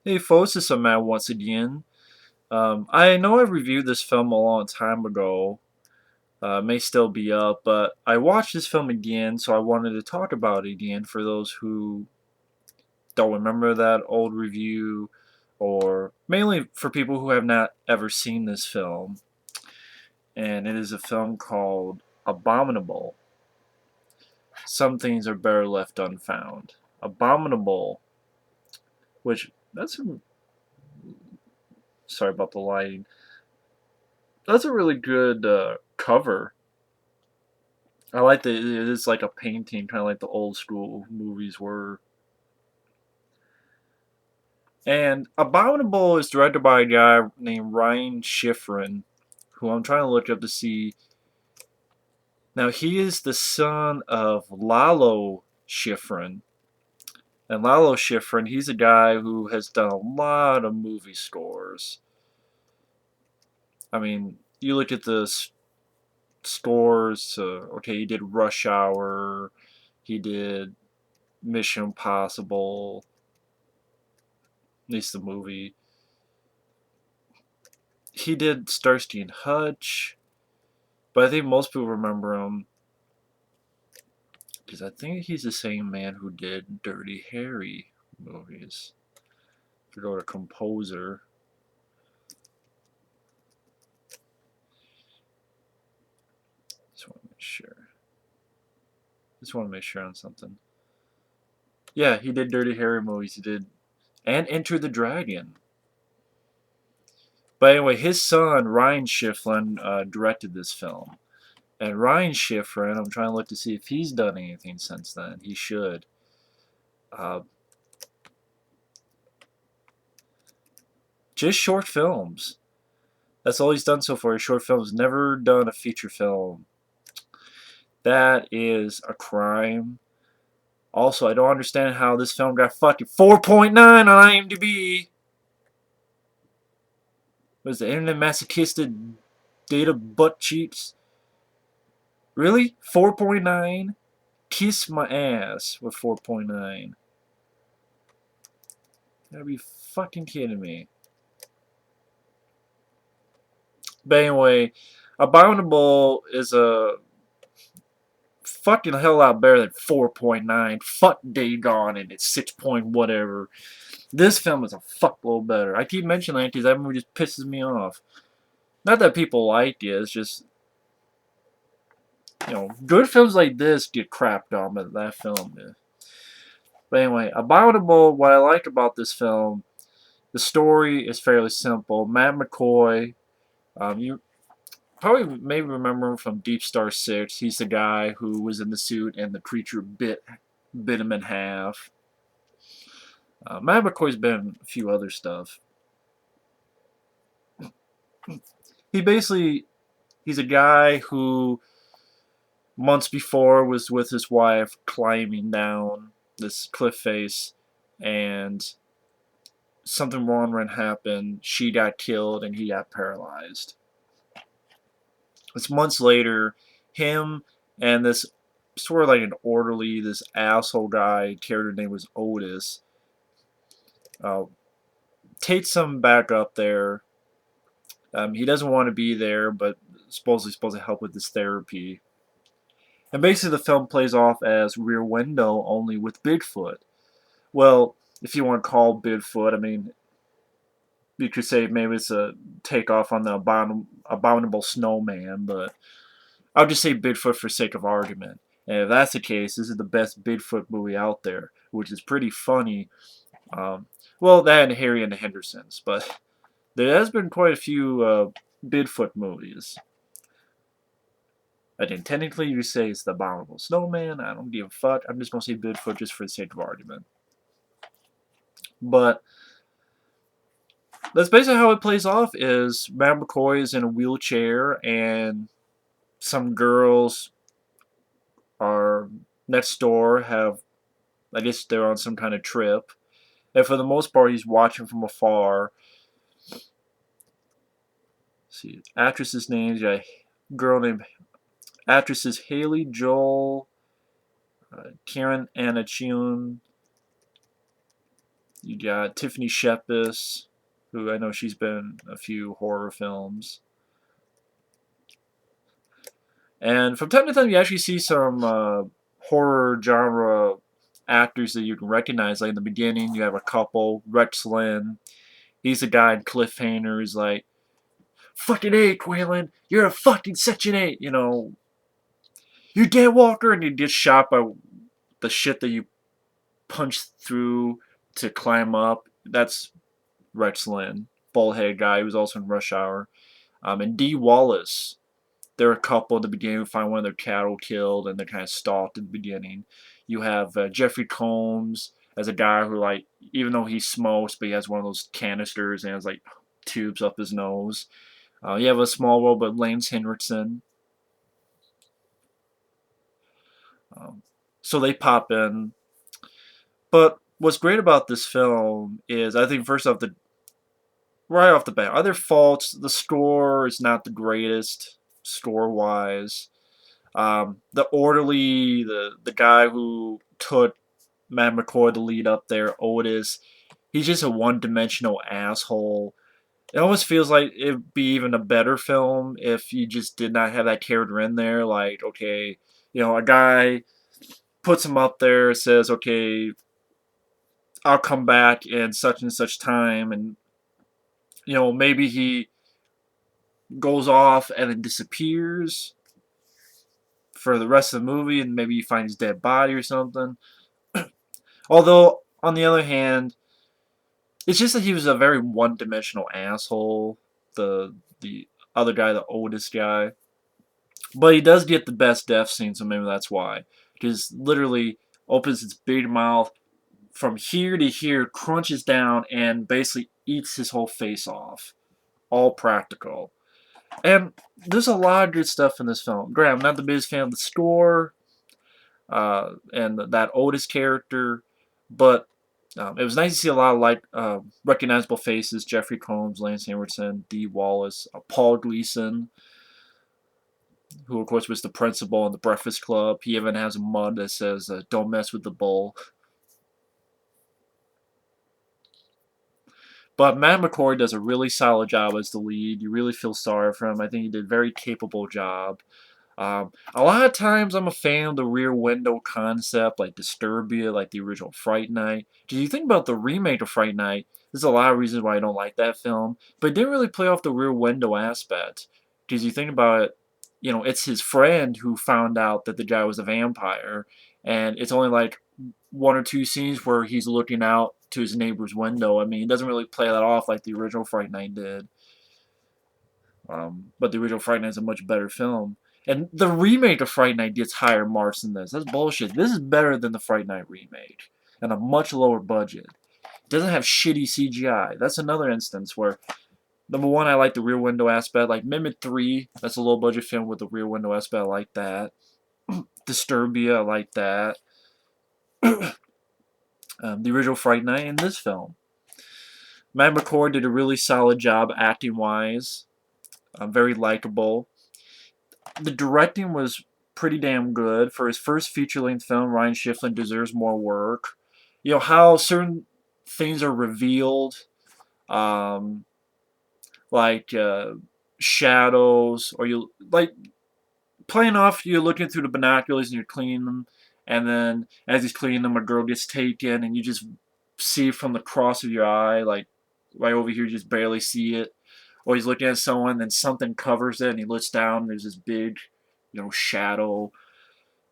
Hey folks, it's Matt once again. I know I reviewed this film a long time ago. It may still be up, but I watched this film again, so I wanted to talk about it again for those who don't remember that old review, or mainly for people who have not ever seen this film. And it is a film called Abominable. Some things are better left unfound. Abominable, which sorry about the lighting. That's a really good cover. I like that it is like a painting, kind of like the old school movies were. And Abominable is directed by a guy named Ryan Schifrin, who I'm trying to look up to see. Now, he is the son of Lalo Schifrin. And Lalo Schifrin, he's a guy who has done a lot of movie scores. I mean, you look at the scores, okay, he did Rush Hour, he did Mission Impossible, at least the movie. He did Starsky and Hutch, but I think most people remember him because I think he's the same man who did Dirty Harry movies. If you go to composer, just want to make sure. Just want to make sure on something. Yeah, he did Dirty Harry movies. He did and Enter the Dragon. But anyway, his son Ryan Schifrin directed this film. And Ryan Schifrin, I'm trying to look to see if he's done anything since then. He should. Uh, just short films. That's all he's done so far. His short films. Never done a feature film. That is a crime. Also, I don't understand how this film got fucking 4.9 on IMDb. Was the internet masochistic data butt cheeks? Really? 4.9? Kiss my ass with 4.9. You gotta be fucking kidding me. But anyway, Abominable is a fucking hell lot better than 4.9. Fuck Dagon and it's 6 point whatever. This film is a fuckload better. I keep mentioning that because that movie just pisses me off. Not that people like it, it's just, good films like this get crapped on, but that film is. But anyway, Abominable, what I like about this film, the story is fairly simple. Matt McCoy, you probably maybe remember him from Deep Star 6. He's the guy who was in the suit and the creature bit him in half. Matt McCoy's been in a few other stuff. He's a guy who months before was with his wife climbing down this cliff face, and something wrong happened. She got killed and he got paralyzed. It's months later, him and this sort of like an orderly, this asshole guy, character name was Otis, uh, takes him back up there. He doesn't want to be there, but supposedly supposed to help with his therapy. And basically, the film plays off as Rear Window, only with Bigfoot. Well, if you want to call Bigfoot, I mean, you could say maybe it's a takeoff on the abominable snowman, but I'll just say Bigfoot for sake of argument. And if that's the case, this is the best Bigfoot movie out there, which is pretty funny. Um, well, that and Harry and the Hendersons, but there has been quite a few Bigfoot movies. I think technically you say it's the Abominable Snowman. I don't give a fuck. I'm just gonna say Bigfoot just for the sake of argument. But that's basically how it plays off. Is Matt McCoy is in a wheelchair and some girls are next door. Have I guess they're on some kind of trip, and for the most part he's watching from afar. Let's see, actress's names. Yeah, girl named actresses Haley Joel, Karen Anachun, You got Tiffany Shepis, who I know she's been in a few horror films. And from time to time, you actually see some horror genre actors that you can recognize. Like in the beginning, you have a couple. Linn. He's the guy in Cliffhanger who's like, fucking A, Quaylen, you're a fucking Section 8, you know. You're dead, Walker, and he gets shot by the shit that you punch through to climb up. That's Linn, bald head guy who was also in Rush Hour. And Dee Wallace, they're a couple at the beginning who find one of their cattle killed and they're kind of stalked at the beginning. You have Jeffrey Combs as a guy who, like, even though he smokes, but he has one of those canisters and has, like, tubes up his nose. You have a small role, but Lance Henriksen. So they pop in. But what's great about this film is, I think, first off, right off the bat, other faults, the score is not the greatest, score-wise. The orderly, the guy who took Matt McCoy to lead up there, Otis, he's just a one-dimensional asshole. It almost feels like it'd be even a better film if you just did not have that character in there. Like, okay, a guy puts him up there, says, okay, I'll come back in such and such time, and, maybe he goes off and then disappears for the rest of the movie, and maybe you find his dead body or something. Although, on the other hand, it's just that he was a very one-dimensional asshole. The other guy, the Otis guy. But he does get the best death scene, so maybe that's why. Because literally opens its big mouth from here to here, crunches down, and basically eats his whole face off. All practical. And there's a lot of good stuff in this film. Granted, I'm not the biggest fan of the score and that Otis character, but it was nice to see a lot of recognizable faces: Jeffrey Combs, Lance Henriksen, Dee Wallace, Paul Gleason, who of course was the principal in the Breakfast Club. He even has a mug that says, "Don't mess with the bull." But Matt McCoy does a really solid job as the lead. You really feel sorry for him. I think he did a very capable job. A lot of times I'm a fan of the Rear Window concept, like Disturbia, like the original Fright Night. Because you think about the remake of Fright Night, there's a lot of reasons why I don't like that film, but it didn't really play off the Rear Window aspect. Because you think about it, it's his friend who found out that the guy was a vampire, and it's only like one or two scenes where he's looking out to his neighbor's window. I mean, he doesn't really play that off like the original Fright Night did. But the original Fright Night is a much better film. And the remake of Fright Night gets higher marks than this. That's bullshit. This is better than the Fright Night remake. And a much lower budget. It doesn't have shitty CGI. That's another instance where, number one, I like the Rear Window aspect. Like Mimic 3, that's a low budget film with the Rear Window aspect. I like that. Disturbia, I like that. The original Fright Night and this film. Matt McCoy did a really solid job acting-wise. Very likable. The directing was pretty damn good. For his first feature-length film, Ryan Schifrin deserves more work. How certain things are revealed, like shadows, or playing off, you're looking through the binoculars and you're cleaning them, and then as he's cleaning them, a girl gets taken, and you just see from the cross of your eye, like right over here, you just barely see it. Or he's looking at someone, then something covers it, and he looks down, and there's this big, shadow.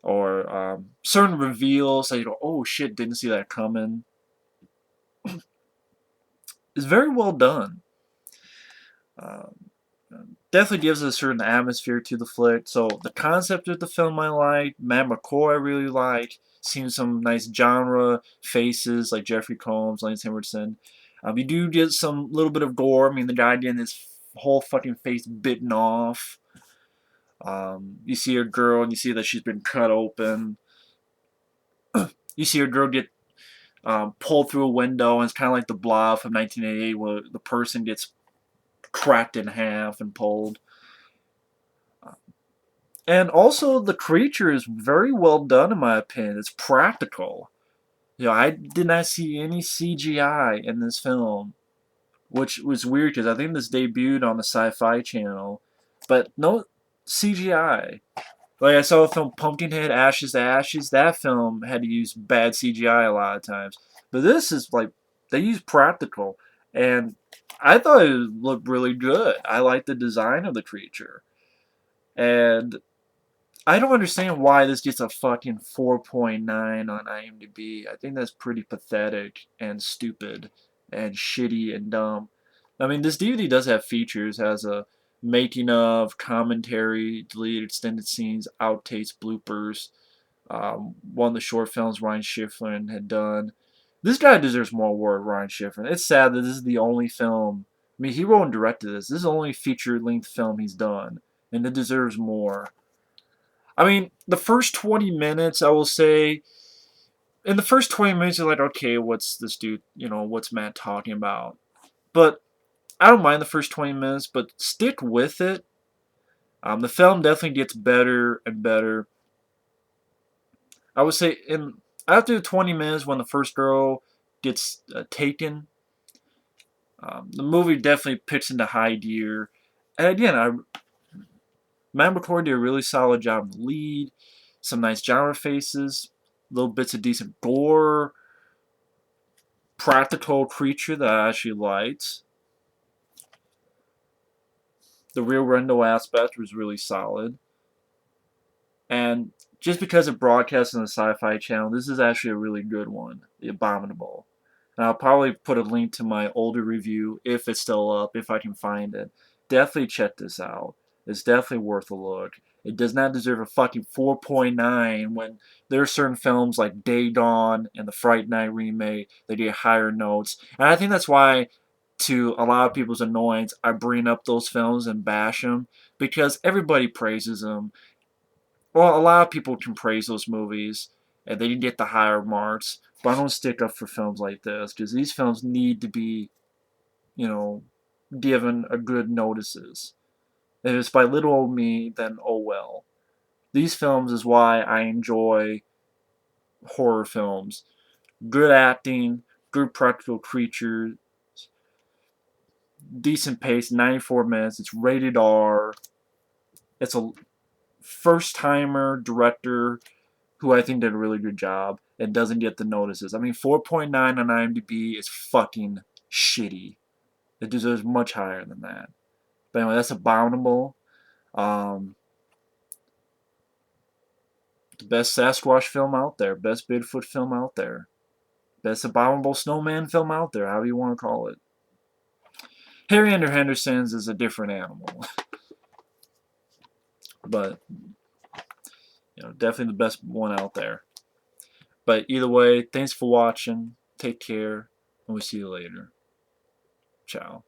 Or certain reveals that you go, oh shit, didn't see that coming. It's very well done. Definitely gives a certain atmosphere to the flick. So the concept of the film I like. Matt McCoy I really like. Seen some nice genre faces like Jeffrey Combs, Lance Henriksen. You do get some little bit of gore. I mean, the guy getting his whole fucking face bitten off. You see a girl and you see that she's been cut open. You see a girl get pulled through a window, and it's kind of like the Blob from 1988 where the person gets cracked in half and pulled. And also the creature is very well done in my opinion. It's practical. I did not see any CGI in this film, which was weird because I think this debuted on the Sci Fi Channel, but no CGI. Like I saw the film Pumpkinhead, Ashes to Ashes. That film had to use bad CGI a lot of times, but this is like they use practical, and I thought it looked really good. I like the design of the creature, and I don't understand why this gets a fucking 4.9 on IMDb. I think that's pretty pathetic and stupid and shitty and dumb. I mean, this DVD does have features, has a making of, commentary, deleted extended scenes, outtakes, bloopers. One of the short films Ryan Schifrin had done. This guy deserves more award, Ryan Schifrin. It's sad that this is the only film. I mean, he wrote and directed this. This is the only feature-length film he's done, and it deserves more. I mean, the first 20 minutes, I will say, in the first 20 minutes, you're like, okay, what's this dude, what's Matt talking about? But I don't mind the first 20 minutes, but stick with it. The film definitely gets better and better. I would say after the 20 minutes, when the first girl gets taken, the movie definitely picks into high gear. And again, Matt McCoy did a really solid job in the lead. Some nice genre faces, little bits of decent gore, practical creature that I actually liked. The real rendo aspect was really solid. And just because it broadcasts on the Sci Fi Channel, this is actually a really good one, The Abominable. And I'll probably put a link to my older review if it's still up, if I can find it. Definitely check this out. It's definitely worth a look. It does not deserve a fucking 4.9 when there are certain films like Day Dawn and the Fright Night remake that get higher notes. And I think that's why, to a lot of people's annoyance, I bring up those films and bash them because everybody praises them. Well, a lot of people can praise those movies and they can get the higher marks, but I don't stick up for films like this because these films need to be, you know, given a good notices. If it's by little old me, then oh well. These films is why I enjoy horror films. Good acting, good practical creatures, decent pace, 94 minutes. It's rated R. It's a first timer director who I think did a really good job and doesn't get the notices. I mean, 4.9 on IMDb is fucking shitty. It deserves much higher than that. But anyway, that's Abominable. Um, the best Sasquatch film out there, best Bigfoot film out there, best Abominable Snowman film out there, however you want to call it. Harry Under Henderson's is a different animal. But, definitely the best one out there. But either way, thanks for watching. Take care, and we'll see you later. Ciao.